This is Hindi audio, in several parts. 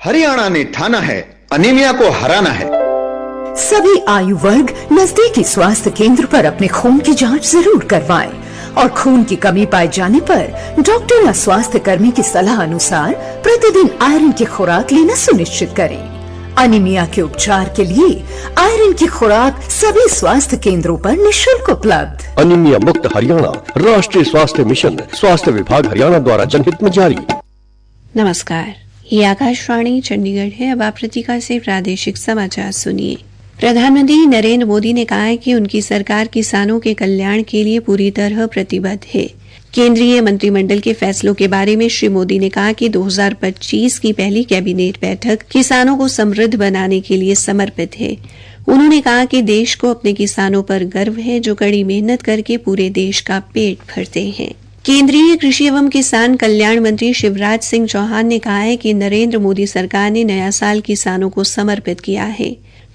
हरियाणा ने ठाना है अनीमिया को हराना है। सभी आयु वर्ग नजदीकी स्वास्थ्य केंद्र पर अपने खून की जांच जरूर करवाएं और खून की कमी पाए जाने पर डॉक्टर या स्वास्थ्य कर्मी की सलाह अनुसार प्रतिदिन आयरन की खुराक लेना सुनिश्चित करें। अनीमिया के उपचार के लिए आयरन की खुराक सभी स्वास्थ्य केंद्रों पर निःशुल्क उपलब्ध। अनीमिया मुक्त हरियाणा राष्ट्रीय स्वास्थ्य मिशन स्वास्थ्य विभाग हरियाणा द्वारा जनहित में जारी। नमस्कार, ये आकाशवाणी चंडीगढ़ है। अब आप प्रतीका से प्रादेशिक समाचार सुनिए। प्रधानमंत्री नरेंद्र मोदी ने कहा है कि उनकी सरकार किसानों के कल्याण के लिए पूरी तरह प्रतिबद्ध है। केंद्रीय मंत्रिमंडल के फैसलों के बारे में श्री मोदी ने कहा कि 2025 की पहली कैबिनेट बैठक किसानों को समृद्ध बनाने के लिए समर्पित है। उन्होंने कहा कि देश को अपने किसानों पर गर्व है जो कड़ी मेहनत करके पूरे देश का पेट भरते हैं। केंद्रीय कृषि एवं किसान कल्याण मंत्री शिवराज सिंह चौहान ने कहा है कि नरेंद्र मोदी सरकार ने नया साल किसानों को समर्पित किया है।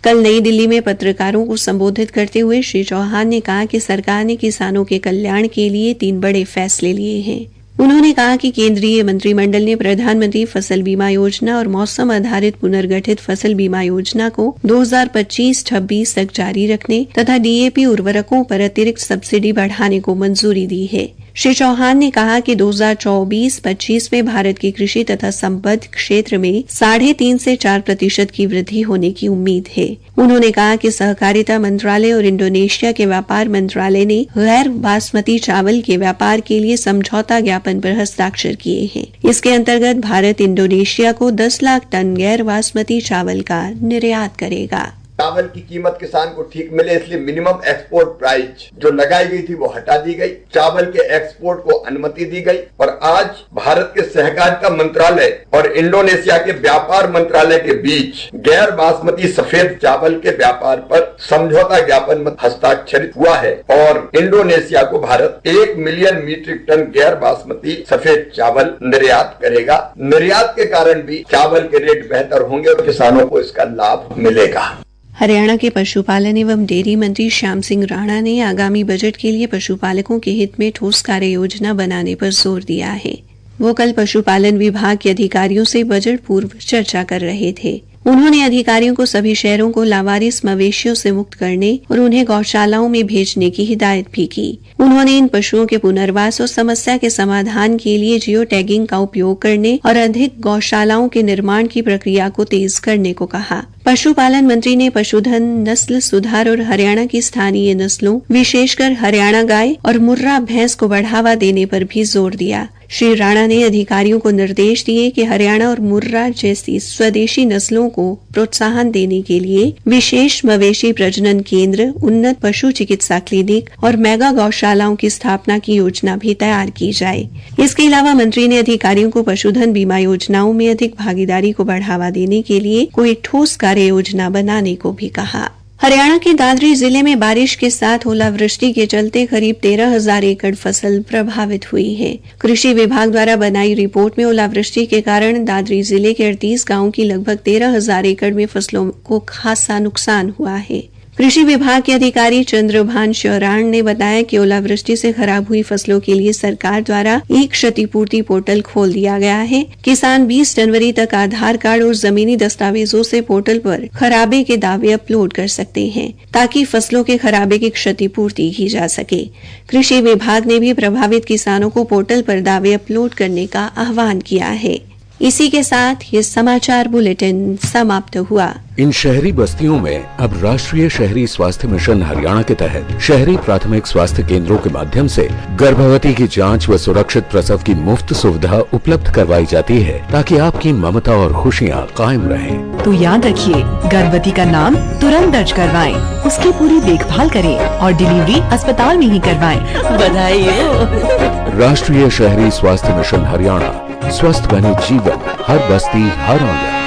कल नई दिल्ली में पत्रकारों को संबोधित करते हुए श्री चौहान ने कहा कि सरकार ने किसानों के कल्याण के लिए 3 बड़े फैसले लिए हैं। उन्होंने कहा कि केंद्रीय मंत्रिमंडल ने प्रधानमंत्री फसल बीमा योजना और मौसम आधारित पुनर्गठित फसल बीमा योजना को 2025-26 तक जारी रखने तथा डीएपी उर्वरकों पर अतिरिक्त सब्सिडी बढ़ाने को मंजूरी दी है। श्री चौहान ने कहा कि 2024-25 में भारत की कृषि तथा संबद्ध क्षेत्र में 3.5 से 4% की वृद्धि होने की उम्मीद है। उन्होंने कहा कि सहकारिता मंत्रालय और इंडोनेशिया के व्यापार मंत्रालय ने गैर बासमती चावल के व्यापार के लिए समझौता ज्ञापन पर हस्ताक्षर किए हैं। इसके अंतर्गत भारत इंडोनेशिया को 10 लाख टन गैर बासमती चावल का निर्यात करेगा। चावल की कीमत किसान को ठीक मिले इसलिए मिनिमम एक्सपोर्ट प्राइस जो लगाई गई थी वो हटा दी गई। चावल के एक्सपोर्ट को अनुमति दी गई और आज भारत के सहकारिता मंत्रालय और इंडोनेशिया के व्यापार मंत्रालय के बीच गैर बासमती सफेद चावल के व्यापार पर समझौता ज्ञापन में हस्ताक्षरित हुआ है और इंडोनेशिया को भारत 1 मिलियन मीट्रिक टन गैर बासमती सफेद चावल निर्यात करेगा। निर्यात के कारण भी चावल के रेट बेहतर होंगे और किसानों को इसका लाभ मिलेगा। हरियाणा के पशुपालन एवं डेयरी मंत्री श्याम सिंह राणा ने आगामी बजट के लिए पशुपालकों के हित में ठोस कार्य योजना बनाने पर जोर दिया है। वो कल पशुपालन विभाग के अधिकारियों से बजट पूर्व चर्चा कर रहे थे। उन्होंने अधिकारियों को सभी शहरों को लावारिस मवेशियों से मुक्त करने और उन्हें गौशालाओं में भेजने की हिदायत भी की। उन्होंने इन पशुओं के पुनर्वास और समस्या के समाधान के लिए जियो टैगिंग का उपयोग करने और अधिक गौशालाओं के निर्माण की प्रक्रिया को तेज करने को कहा। पशुपालन मंत्री ने पशुधन नस्ल सुधार और हरियाणा की स्थानीय नस्लों विशेषकर हरियाणा गाय और मुर्रा भैंस को बढ़ावा देने पर भी जोर दिया। श्री राणा ने अधिकारियों को निर्देश दिए कि हरियाणा और मुर्रा जैसी स्वदेशी नस्लों को प्रोत्साहन देने के लिए विशेष मवेशी प्रजनन केंद्र, उन्नत पशु चिकित्सा क्लिनिक और मेगा गौशालाओं की स्थापना की योजना भी तैयार की जाए। इसके अलावा मंत्री ने अधिकारियों को पशुधन बीमा योजनाओं में अधिक भागीदारी को बढ़ावा देने के लिए कोई ठोस कार्य योजना बनाने को भी कहा। हरियाणा के दादरी जिले में बारिश के साथ ओलावृष्टि के चलते करीब 13,000 एकड़ फसल प्रभावित हुई है। कृषि विभाग द्वारा बनाई रिपोर्ट में ओलावृष्टि के कारण दादरी जिले के 38 गांवों की लगभग 13,000 एकड़ में फसलों को खासा नुकसान हुआ है। कृषि विभाग के अधिकारी चंद्रभान श्योराण ने बताया कि ओलावृष्टि से खराब हुई फसलों के लिए सरकार द्वारा एक क्षतिपूर्ति पोर्टल खोल दिया गया है। किसान 20 जनवरी तक आधार कार्ड और जमीनी दस्तावेजों से पोर्टल पर खराबे के दावे अपलोड कर सकते हैं ताकि फसलों के खराबे की क्षतिपूर्ति की जा सके। कृषि विभाग ने भी प्रभावित किसानों को पोर्टल पर दावे अपलोड करने का आह्वान किया है। इसी के साथ ये समाचार बुलेटिन समाप्त हुआ। इन शहरी बस्तियों में अब राष्ट्रीय शहरी स्वास्थ्य मिशन हरियाणा के तहत शहरी प्राथमिक स्वास्थ्य केंद्रों के माध्यम से गर्भवती की जांच व सुरक्षित प्रसव की मुफ्त सुविधा उपलब्ध करवाई जाती है ताकि आपकी ममता और खुशियाँ कायम रहें। तो याद रखिए, गर्भवती का नाम तुरंत दर्ज करवाएं, उसकी पूरी देखभाल करें और डिलीवरी अस्पताल में ही करवाएं। बधाई हो। राष्ट्रीय शहरी स्वास्थ्य मिशन हरियाणा, स्वस्थ बने जीवन, हर बस्ती हर आंगन।